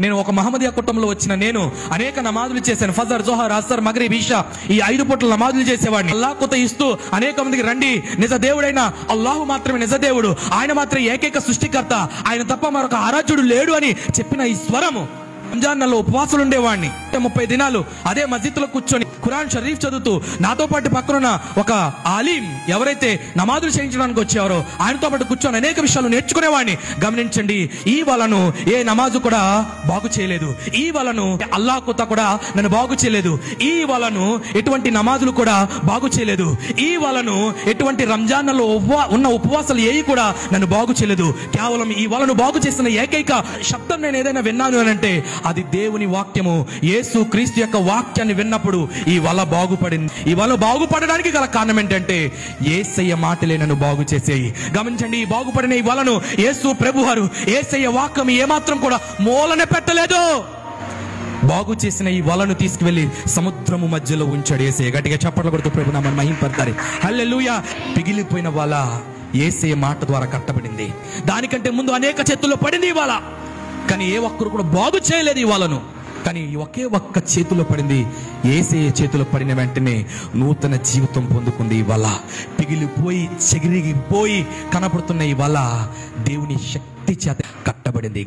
నేను ఒక మహమ్మదియా కుటుంబంలో వచ్చిన నేను అనేక నమాజులు చేశాను. ఫజర్, జోహర్, అసర్, మగ్రిబ్, ఇషా ఈ 5 పూట్ల నమాజులు చేసేవాడిని. అల్లాహ్ కొత్త ఇస్తూ అనేక మందికి రండి, నిజ దేవుడైన అల్లాహు మాత్రమే నిజ దేవుడు, ఆయన మాత్రమే ఏకైక సృష్టికర్త, ఆయన తప్ప మరొక ఆరాధ్యుడు లేడు అని చెప్పిన ఈ స్వరము రంజాన్ నెలలో ఉపవాసాలు ఉండేవాడిని. 30 దినాలు అదే మస్జిద్ లో కూర్చొని ఖురాన్ షరీఫ్ చదువుతూ నాతో పాటు పక్కనున్న ఒక ఆలీం ఎవరైతే నమాజులు చేయించడానికి వచ్చేవారో ఆయనతో పాటు కూర్చొని అనేక విషయాలు నేర్చుకునేవాడిని. గమనించండి, ఈ వాళ్ళను ఏ నమాజు కూడా బాగు చేయలేదు, ఈ వాళ్ళను అల్లాహ్ కొత్త కూడా నన్ను బాగు చేయలేదు, ఈ వాళ్ళను ఎటువంటి నమాజులు కూడా బాగు చేయలేదు, ఈ వాళ్ళను ఎటువంటి రంజాన్ నెలలో ఉన్న ఉపవాసాలు ఏవి కూడా నన్ను బాగు చేయలేదు. కేవలం ఈ వాళ్ళను బాగు చేసిన ఏకైక శబ్దం నేను ఏదైనా విన్నాను అని అంటే అది దేవుని వాక్యము, యేసు క్రీస్తు యొక్క వాక్యాన్ని విన్నప్పుడు ఈ వల బాగుపడింది. ఈ వల బాగుపడడానికి గల కారణం ఏంటంటే యేసయ్య మాటలే నన్ను బాగు చేసేయి. గమనించండి, ఈ బాగుపడిన ఈ వలను యేసు ప్రభువారు యేసయ్య వాక్యం ఏమాత్రం కూడా మూలన పెట్టలేదు. బాగు చేసిన ఈ వలను తీసుకువెళ్లి సముద్రము మధ్యలో ఉంచాడు యేసయ్య. గట్టిగా చప్పట్లు కొడుతూ ప్రభు నామమున మహిమపడతారు. హల్లెలూయా. పిగిలిపోయిన వల యేసయ్య మాట ద్వారా కట్టబడింది. దానికంటే ముందు అనేక చేతుల్లో పడింది ఈ వల, కానీ ఏ ఒక్కరు కూడా బాగు చేయలేదు ఈ వాళ్ళను. కానీ ఒకే ఒక్క చేతిలో పడింది, యేసయ్య చేతిలో పడిన వెంటనే నూతన జీవితం పొందుకుంది. ఈ వల పిగిలిపోయి చెగిరిగిపోయి కనపడుతున్న ఈ వల దేవుని శక్తి చేత కట్టబడింది.